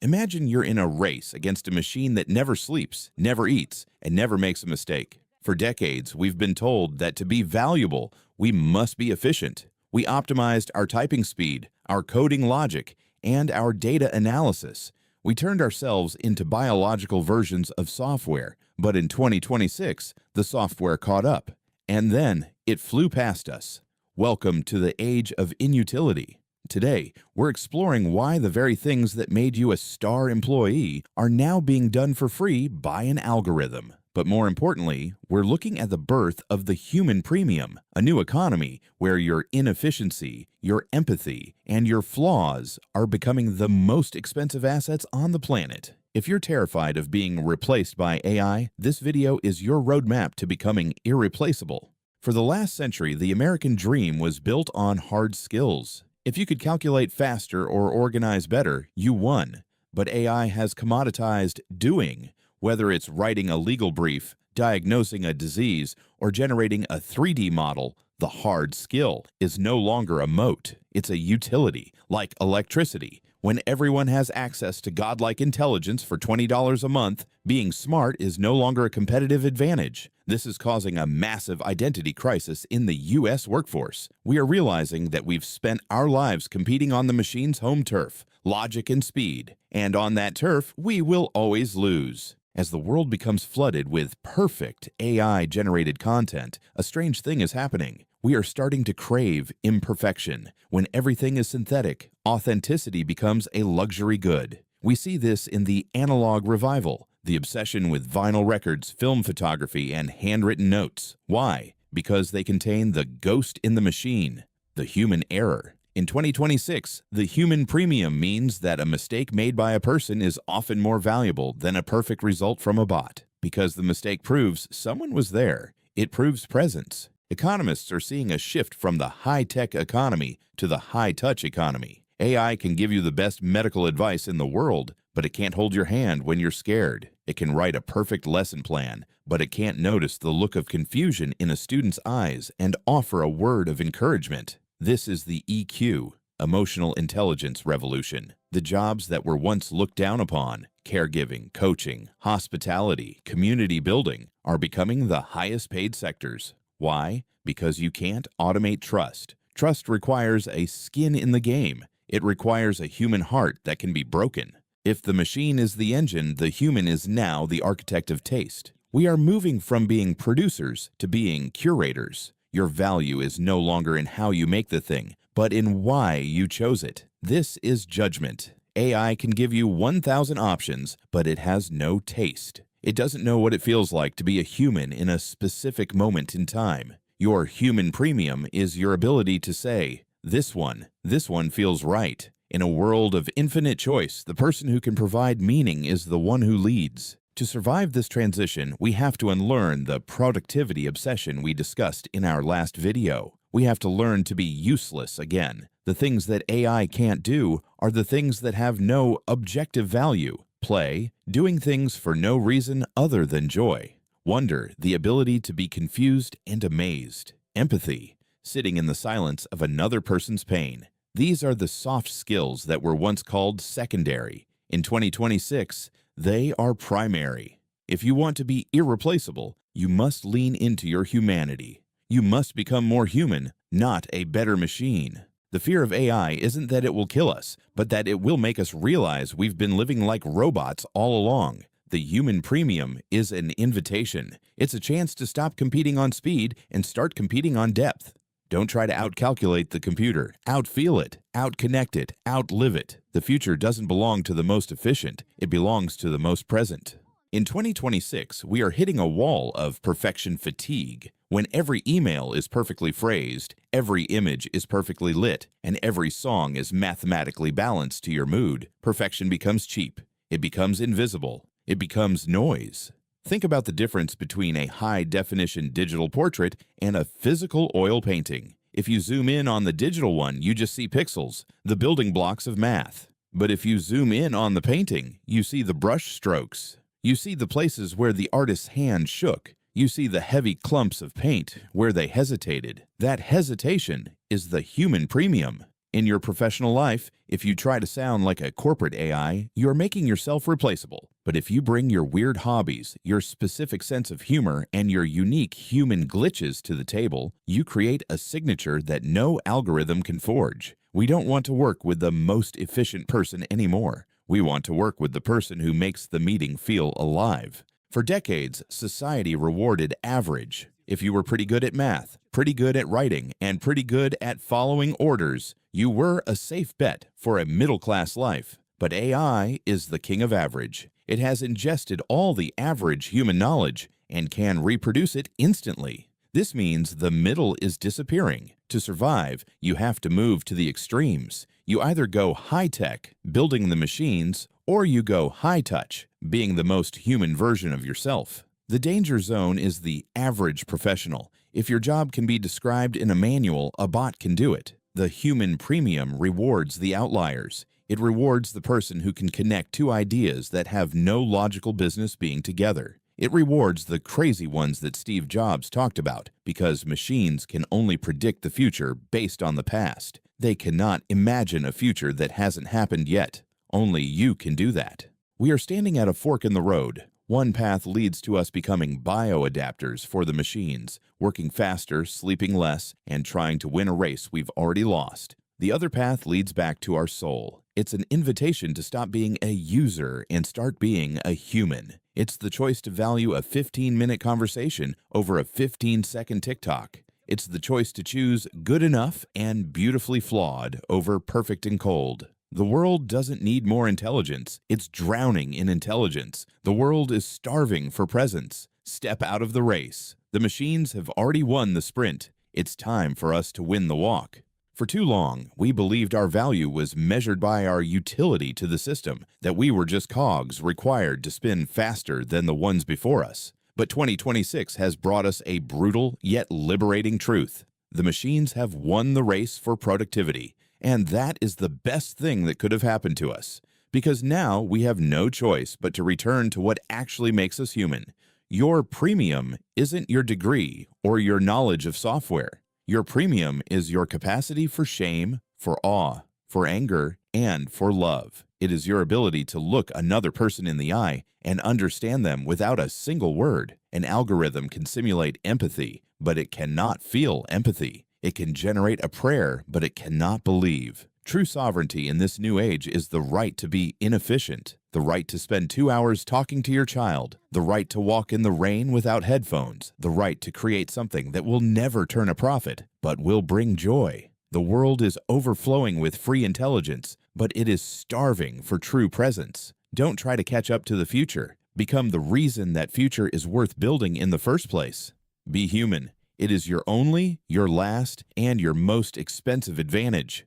Imagine you're in a race against a machine that never sleeps, never eats, and never makes a mistake. For decades, we've been told that to be valuable, we must be efficient. We optimized our typing speed, our coding logic, and our data analysis. We turned ourselves into biological versions of software, but in 2026, the software caught up. And then it flew past us. Welcome to the age of inutility. Today, we're exploring why the very things that made you a star employee are now being done for free by an algorithm. But more importantly, we're looking at the birth of the human premium, a new economy where your inefficiency, your empathy, and your flaws are becoming the most expensive assets on the planet. If you're terrified of being replaced by AI, this video is your roadmap to becoming irreplaceable. For the last century, the American dream was built on hard skills. If you could calculate faster or organize better, you won. But AI has commoditized doing. Whether it's writing a legal brief, diagnosing a disease, or generating a 3D model, the hard skill is no longer a moat. It's a utility, like electricity. When everyone has access to godlike intelligence for $20 a month, being smart is no longer a competitive advantage. This is causing a massive identity crisis in the U.S. workforce. We are realizing that we've spent our lives competing on the machine's home turf, logic and speed, and on that turf, we will always lose. As the world becomes flooded with perfect AI-generated content, a strange thing is happening. We are starting to crave imperfection. When everything is synthetic, authenticity becomes a luxury good. We see this in the analog revival, the obsession with vinyl records, film photography, and handwritten notes. Why? Because they contain the ghost in the machine, the human error. In 2026, the human premium means that a mistake made by a person is often more valuable than a perfect result from a bot. Because the mistake proves someone was there, it proves presence. Economists are seeing a shift from the high-tech economy to the high-touch economy. AI can give you the best medical advice in the world, but it can't hold your hand when you're scared. It can write a perfect lesson plan, but it can't notice the look of confusion in a student's eyes and offer a word of encouragement. This is the EQ, emotional intelligence revolution. The jobs that were once looked down upon, caregiving, coaching, hospitality, community building, are becoming the highest paid sectors. Why? Because you can't automate trust. Trust requires a skin in the game. It requires a human heart that can be broken. If the machine is the engine, the human is now the architect of taste. We are moving from being producers to being curators. Your value is no longer in how you make the thing, but in why you chose it. This is judgment. AI can give you 1,000 options, but it has no taste. It doesn't know what it feels like to be a human in a specific moment in time. Your human premium is your ability to say, this one feels right. In a world of infinite choice, the person who can provide meaning is the one who leads. To survive this transition, we have to unlearn the productivity obsession we discussed in our last video. We have to learn to be useless again. The things that AI can't do are the things that have no objective value. Play, doing things for no reason other than joy. Wonder, the ability to be confused and amazed. Empathy, sitting in the silence of another person's pain. These are the soft skills that were once called secondary. In 2026, they are primary. If you want to be irreplaceable, you must lean into your humanity. You must become more human, not a better machine. The fear of AI isn't that it will kill us, but that it will make us realize we've been living like robots all along. The human premium is an invitation. It's a chance to stop competing on speed and start competing on depth. Don't try to outcalculate the computer. Outfeel it, outconnect it, outlive it. The future doesn't belong to the most efficient. It belongs to the most present. In 2026, we are hitting a wall of perfection fatigue. When every email is perfectly phrased, every image is perfectly lit, and every song is mathematically balanced to your mood, perfection becomes cheap. It becomes invisible. It becomes noise. Think about the difference between a high-definition digital portrait and a physical oil painting. If you zoom in on the digital one, you just see pixels, the building blocks of math. But if you zoom in on the painting, you see the brush strokes. You see the places where the artist's hand shook. You see the heavy clumps of paint where they hesitated. That hesitation is the human premium. In your professional life, if you try to sound like a corporate AI, you're making yourself replaceable. But if you bring your weird hobbies, your specific sense of humor, and your unique human glitches to the table, you create a signature that no algorithm can forge. We don't want to work with the most efficient person anymore. We want to work with the person who makes the meeting feel alive. For decades, society rewarded average. If you were pretty good at math, pretty good at writing, and pretty good at following orders, you were a safe bet for a middle-class life. But AI is the king of average. It has ingested all the average human knowledge and can reproduce it instantly. This means the middle is disappearing. To survive, you have to move to the extremes. You either go high-tech, building the machines, or you go high-touch, being the most human version of yourself. The danger zone is the average professional. If your job can be described in a manual, a bot can do it. The human premium rewards the outliers. It rewards the person who can connect two ideas that have no logical business being together. It rewards the crazy ones that Steve Jobs talked about, because machines can only predict the future based on the past. They cannot imagine a future that hasn't happened yet. Only you can do that. We are standing at a fork in the road. One path leads to us becoming bioadapters for the machines, working faster, sleeping less, and trying to win a race we've already lost. The other path leads back to our soul. It's an invitation to stop being a user and start being a human. It's the choice to value a 15-minute conversation over a 15-second TikTok. It's the choice to choose good enough and beautifully flawed over perfect and cold. The world doesn't need more intelligence. It's drowning in intelligence. The world is starving for presence. Step out of the race. The machines have already won the sprint. It's time for us to win the walk. For too long, we believed our value was measured by our utility to the system, that we were just cogs required to spin faster than the ones before us. But 2026 has brought us a brutal yet liberating truth. The machines have won the race for productivity. And that is the best thing that could have happened to us, because now we have no choice but to return to what actually makes us human. Your premium isn't your degree or your knowledge of software. Your premium is your capacity for shame, for awe, for anger, and for love. It is your ability to look another person in the eye and understand them without a single word. An algorithm can simulate empathy, but it cannot feel empathy. It can generate a prayer, but it cannot believe. True sovereignty in this new age is the right to be inefficient, the right to spend 2 hours talking to your child, the right to walk in the rain without headphones, the right to create something that will never turn a profit, but will bring joy. The world is overflowing with free intelligence, but it is starving for true presence. Don't try to catch up to the future. Become the reason that future is worth building in the first place. Be human. It is your only, your last, and your most expensive advantage.